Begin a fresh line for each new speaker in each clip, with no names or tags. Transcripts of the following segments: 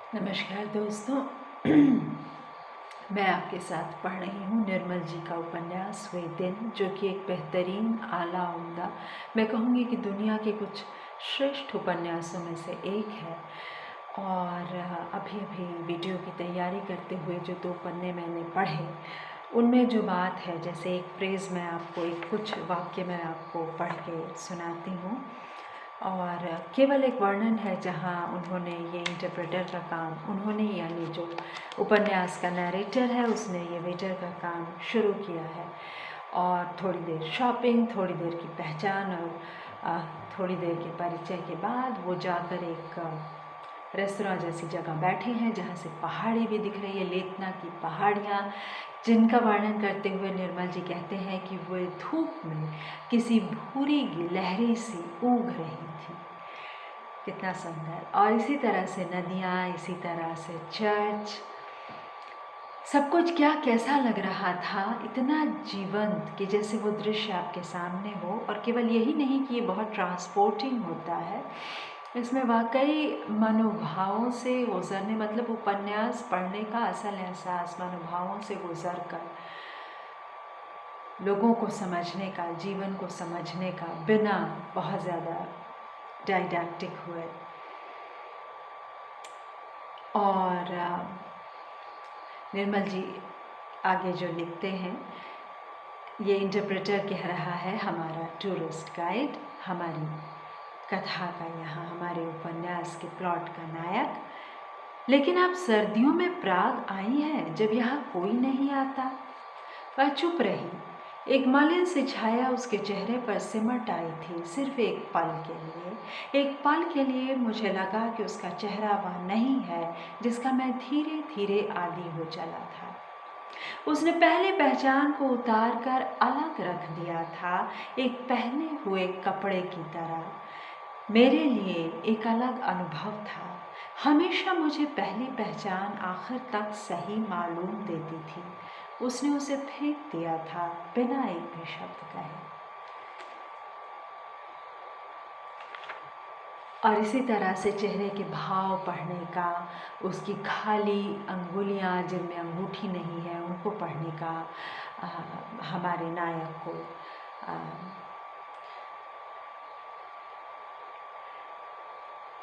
नमस्कार दोस्तों। मैं आपके साथ पढ़ रही हूँ निर्मल जी का उपन्यास वे दिन, जो कि एक बेहतरीन आला उम्दा, मैं कहूँगी कि दुनिया के कुछ श्रेष्ठ उपन्यासों में से एक है। और अभी अभी वीडियो की तैयारी करते हुए जो 2 पन्ने मैंने पढ़े, उनमें जो बात है, जैसे एक फ्रेज़ मैं आपको, एक कुछ वाक्य मैं आपको पढ़ के सुनाती हूँ। और केवल एक वर्णन है जहाँ उन्होंने ये इंटरप्रेटर का काम, उन्होंने यानी जो उपन्यास का नैरेटर है उसने ये वेटर का काम शुरू किया है। और थोड़ी देर शॉपिंग, थोड़ी देर की पहचान और थोड़ी देर के परिचय के बाद वो जाकर एक रेस्तरां जैसी जगह बैठे हैं जहाँ से पहाड़ी भी दिख रही है, लेतना की पहाड़ियाँ, जिनका वर्णन करते हुए निर्मल जी कहते हैं कि वो धूप में किसी भूरी गिलहरी सी ऊग रही थी। कितना सुंदर। और इसी तरह से नदियाँ, इसी तरह से चर्च, सब कुछ क्या कैसा लग रहा था, इतना जीवंत कि जैसे वो दृश्य आपके सामने हो। और केवल यही नहीं कि ये बहुत ट्रांसपोर्टिंग होता है, इसमें वाकई मनोभावों से गुजरने, मतलब उपन्यास पढ़ने का असल एहसास मनोभावों से गुजर कर लोगों को समझने का, जीवन को समझने का, बिना बहुत ज़्यादा डायडैक्टिक हुए। और निर्मल जी आगे जो लिखते हैं, ये इंटरप्रेटर कह रहा है, हमारा टूरिस्ट गाइड, हमारी कथा का, यहाँ हमारे उपन्यास के प्लॉट का नायक। लेकिन आप सर्दियों में प्राग आई हैं जब यहाँ कोई नहीं आता। वह चुप रही। एक मालिन सी छाया उसके चेहरे पर सिमट आई थी, सिर्फ एक पल के लिए। एक पल के लिए मुझे लगा कि उसका चेहरा वह नहीं है जिसका मैं धीरे धीरे आदी हो चला था। उसने पहले पहचान को उतार कर अलग रख दिया था, एक पहने हुए कपड़े की तरह। मेरे लिए एक अलग अनुभव था। हमेशा मुझे पहली पहचान आखिर तक सही मालूम देती थी। उसने उसे फेंक दिया था बिना एक भी शब्द कहे। और इसी तरह से चेहरे के भाव पढ़ने का, उसकी खाली अंगुलियां जिनमें अंगूठी नहीं है उनको पढ़ने का हमारे नायक को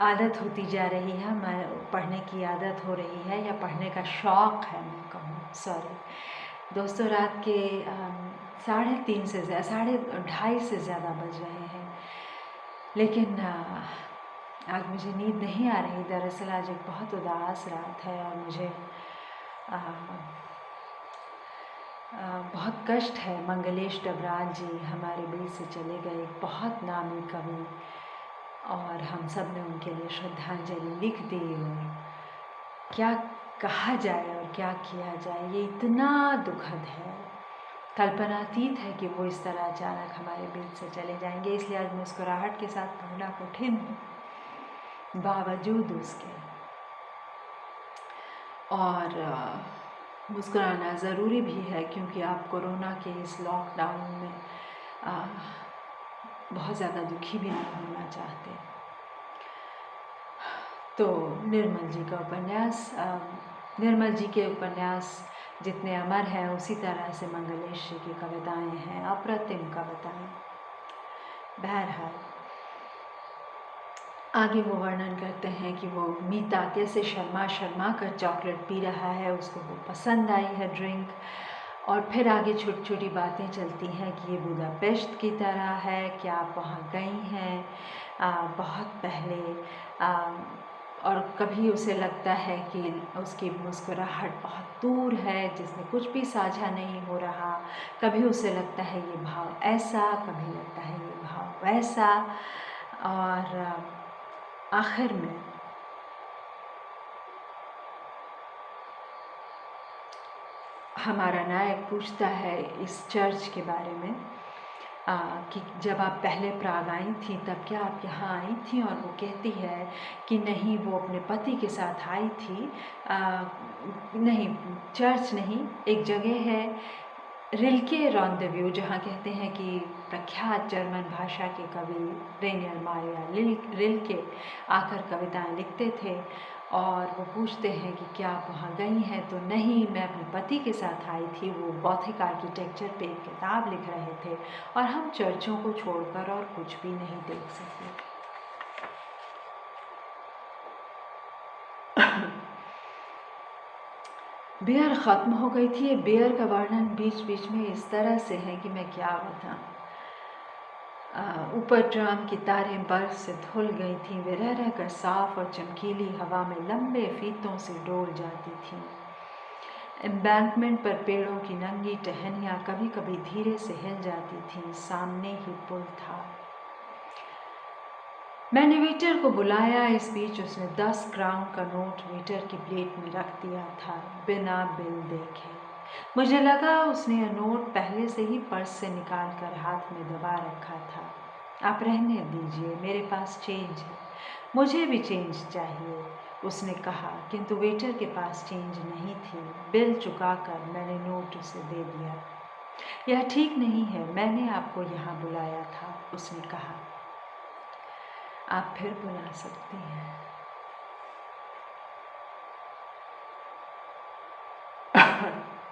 आदत होती जा रही है, पढ़ने की आदत हो रही है, या पढ़ने का शौक़ है मैं कहूँ। सॉरी दोस्तों, रात के 3:30 से 2:30 से ज़्यादा बज रहे हैं, लेकिन आज मुझे नींद नहीं आ रही। दरअसल आज एक बहुत उदास रात है और मुझे बहुत कष्ट है। मंगलेश डबराज जी हमारे बीच से चले गए, एक बहुत नामी कवि, और हम सब ने उनके लिए श्रद्धांजलि लिख दी। और क्या कहा जाए और क्या किया जाए, ये इतना दुखद है, कल्पनातीत है कि वो इस तरह अचानक हमारे बीच से चले जाएंगे। इसलिए आज मुस्कुराहट के साथ पढ़ना कठिन है बावजूद उसके। और मुस्कुराना ज़रूरी भी है, क्योंकि आप कोरोना के इस लॉकडाउन में बहुत ज़्यादा दुखी भी नहीं होना चाहते। तो निर्मल जी का उपन्यास, निर्मल जी के उपन्यास जितने अमर हैं, उसी तरह से मंगलेश जी की कविताएं हैं, अप्रतिम कविताएं। बहरहाल आगे वो वर्णन करते हैं कि वो मीता कैसे शर्मा शर्मा कर चॉकलेट पी रहा है, उसको वो पसंद आई है ड्रिंक। और फिर आगे छोटी छोटी बातें चलती हैं कि ये बुदापेस्ट की तरह है, कि आप वहाँ गई हैं बहुत पहले, और कभी उसे लगता है कि उसकी मुस्कुराहट बहुत दूर है जिसमें कुछ भी साझा नहीं हो रहा। कभी उसे लगता है ये भाव ऐसा, कभी लगता है ये भाव वैसा। और आखिर में हमारा नायक पूछता है इस चर्च के बारे में कि जब आप पहले प्राग आई थी तब क्या आप यहाँ आई थी? और वो कहती है कि नहीं, वो अपने पति के साथ आई थी। नहीं, चर्च नहीं, एक जगह है रिल्के रॉन्डेव्यू, जहाँ कहते हैं कि प्रख्यात जर्मन भाषा के कवि रेनियर मारिया रिल्के आकर कविताएं लिखते थे। और वो पूछते हैं कि क्या आप वहाँ गई हैं? तो नहीं, मैं अपने पति के साथ आई थी। वो गॉथिक आर्किटेक्चर पे एक किताब लिख रहे थे और हम चर्चों को छोड़कर और कुछ भी नहीं देख सके। बियर ख़त्म हो गई थी। ये बियर का वर्णन बीच बीच में इस तरह से है कि मैं क्या बताऊँ। ऊपर ट्राम की तारें बर्फ से धुल गई थीं। वे रह रहकर साफ और चमकीली हवा में लंबे फीतों से डोल जाती थीं। एम्बैंकमेंट पर पेड़ों की नंगी टहनियाँ कभी कभी धीरे से हिल जाती थीं। सामने ही पुल था। मैंने वेटर को बुलाया। इस बीच उसने 10 क्राउन का नोट वेटर की प्लेट में रख दिया था, बिना बिल देखे। मुझे लगा उसने यह नोट पहले से ही पर्स से निकाल कर हाथ में दबा रखा था। आप रहने दीजिए, मेरे पास चेंज है। मुझे भी चेंज चाहिए, उसने कहा, किंतु वेटर के पास चेंज नहीं थी। बिल चुकाकर मैंने नोट उसे दे दिया। यह ठीक नहीं है, मैंने आपको यहाँ बुलाया था, उसने कहा। आप फिर बुला सकती हैं।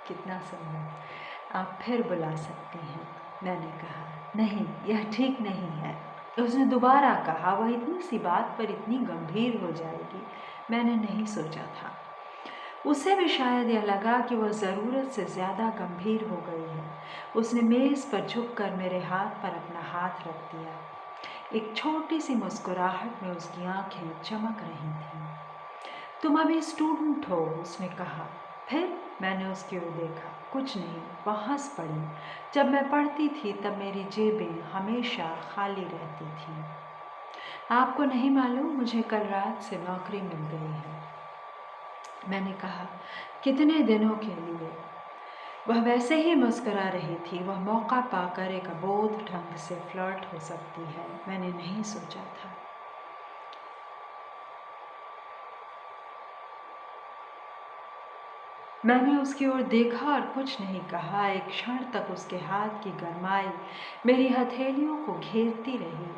कितना सुंदर। आप फिर बुला सकती हैं, मैंने कहा। नहीं, यह ठीक नहीं है, उसने दोबारा कहा। वह इतनी सी बात पर इतनी गंभीर हो जाएगी, मैंने नहीं सोचा था। उसे भी शायद यह लगा कि वह ज़रूरत से ज़्यादा गंभीर हो गई है। उसने मेज़ पर झुककर मेरे हाथ पर अपना हाथ रख दिया। एक छोटी सी मुस्कुराहट में उसकी आंखें चमक रही थीं। तुम अभी स्टूडेंट हो, उसने कहा। फिर मैंने उसकी ओर देखा। कुछ नहीं, वह हंस पड़ी। जब मैं पढ़ती थी तब मेरी जेबें हमेशा खाली रहती थीं। आपको नहीं मालूम, मुझे कल रात से नौकरी मिल गई है, मैंने कहा। कितने दिनों के लिए? वह वैसे ही मुस्कुरा रही थी। वह मौका पाकर एक अबोध ढंग से फ्लर्ट हो सकती है, मैंने नहीं सोचा था। मैंने उसकी ओर देखा और कुछ नहीं कहा। एक क्षण तक उसके हाथ की गरमाई मेरी हथेलियों को घेरती रही।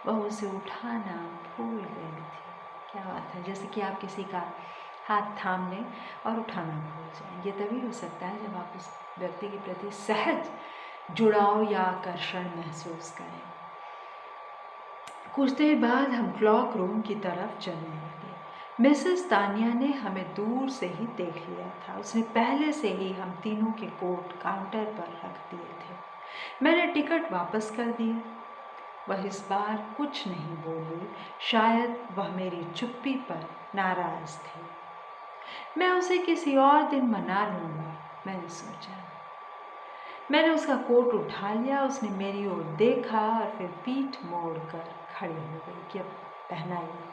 वह उसे उठाना भूल गई थी। क्या बात है, जैसे कि आप किसी का हाथ थाम लें और उठाना भूल जाएं। ये तभी हो सकता है जब आप उस व्यक्ति के प्रति सहज जुड़ाव या आकर्षण महसूस करें। कुछ देर बाद हम क्लॉक रूम की तरफ चलने लगे। मिसेस तानिया ने हमें दूर से ही देख लिया था। उसने पहले से ही हम तीनों के कोट काउंटर पर रख दिए थे। मैंने टिकट वापस कर दिया। वह इस बार कुछ नहीं बोली। शायद वह मेरी चुप्पी पर नाराज थी। मैं उसे किसी और दिन मना लूँगा, मैंने सोचा। मैंने उसका कोट उठा लिया। उसने मेरी ओर देखा और फिर पीठ मोड़कर खड़ी हो गई कि अब पहनाइए।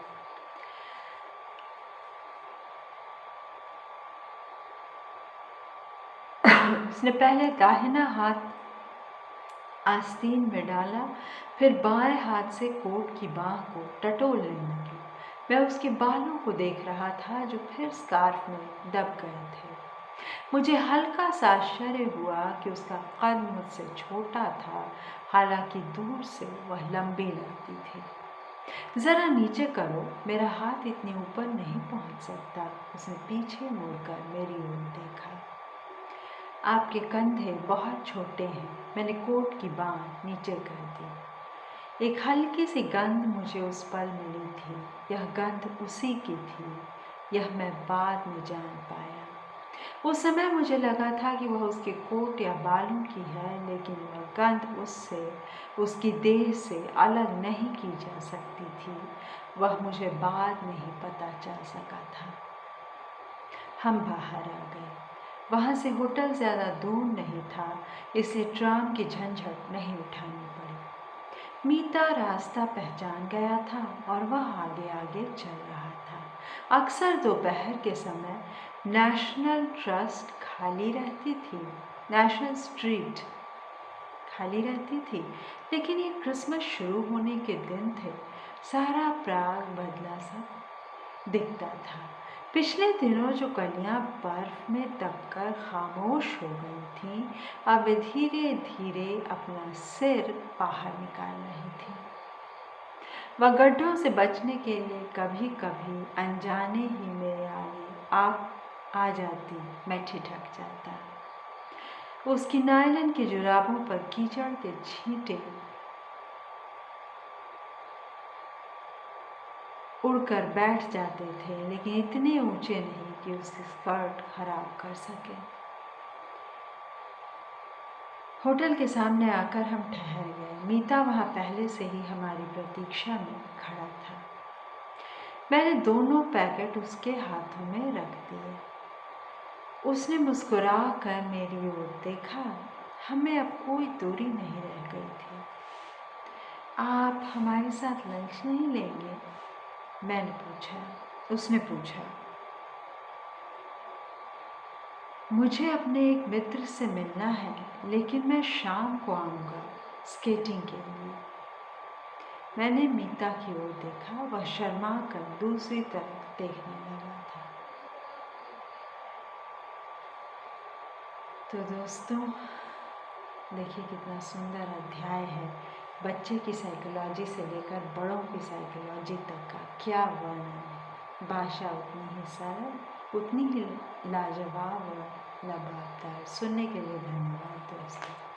उसने पहले दाहिना हाथ आस्तीन में डाला, फिर बाएं हाथ से कोट की बाँह को टटोलने लगी। मैं उसके बालों को देख रहा था जो फिर स्कार्फ में दब गए थे। मुझे हल्का सा आश्चर्य हुआ कि उसका कद मुझसे छोटा था, हालांकि दूर से वह लंबी लगती थी। ज़रा नीचे करो, मेरा हाथ इतने ऊपर नहीं पहुंच सकता। उसने पीछे मुड़कर मेरी ओर देखा। आपके कंधे बहुत छोटे हैं। मैंने कोट की बाँह नीचे कर दी। एक हल्की सी गंध मुझे उस पल मिली थी। यह गंध उसी की थी। यह मैं बाद में जान पाया। उस समय मुझे लगा था कि वह उसके कोट या बालों की है, लेकिन वह गंध उससे, उसकी देह से अलग नहीं की जा सकती थी। वह मुझे बाद में ही पता चल सका था। हम बाहर आ गए। वहाँ से होटल ज़्यादा दूर नहीं था, इसलिए ट्राम की झंझट नहीं उठानी पड़ी। मीता रास्ता पहचान गया था और वह आगे आगे चल रहा था। अक्सर दोपहर के समय नेशनल ट्रस्ट खाली रहती थी, नेशनल स्ट्रीट खाली रहती थी, लेकिन ये क्रिसमस शुरू होने के दिन थे। सारा प्राग बदला सा दिखता था। पिछले दिनों जो कलियां बर्फ में दबकर खामोश हो गई थीं, अब धीरे धीरे अपना सिर बाहर निकाल रही थी। वह गड्ढों से बचने के लिए कभी कभी अनजाने ही मेरे आगे आप आ जाती, मैं ठिठक जाता। उसकी नायलन की जुराबों पर कीचड़ के छींटे उड़कर बैठ जाते थे, लेकिन इतने ऊंचे नहीं कि उसकी स्कर्ट खराब कर सके। होटल के सामने आकर हम ठहर गए। मीता वहाँ पहले से ही हमारी प्रतीक्षा में खड़ा था। मैंने दोनों पैकेट उसके हाथों में रख दिए। उसने मुस्कुरा कर मेरी ओर देखा। हमें अब कोई दूरी नहीं रह गई थी। आप हमारे साथ लंच नहीं लेंगे? मैंने पूछा। उसने पूछा, मुझे अपने एक मित्र से मिलना है, लेकिन मैं शाम को आऊँगा स्केटिंग के लिए। मैंने मीता की ओर देखा। वह शर्मा कर दूसरी तरफ देखने लगा था। तो दोस्तों, देखिए कितना सुंदर अध्याय है। बच्चे की साइकोलॉजी से लेकर बड़ों की साइकोलॉजी तक का क्या वर्णन है। भाषा उतनी ही सरल, उतनी ही लाजवाब और लबाबदार। सुनने के लिए धन्यवाद दोस्तों।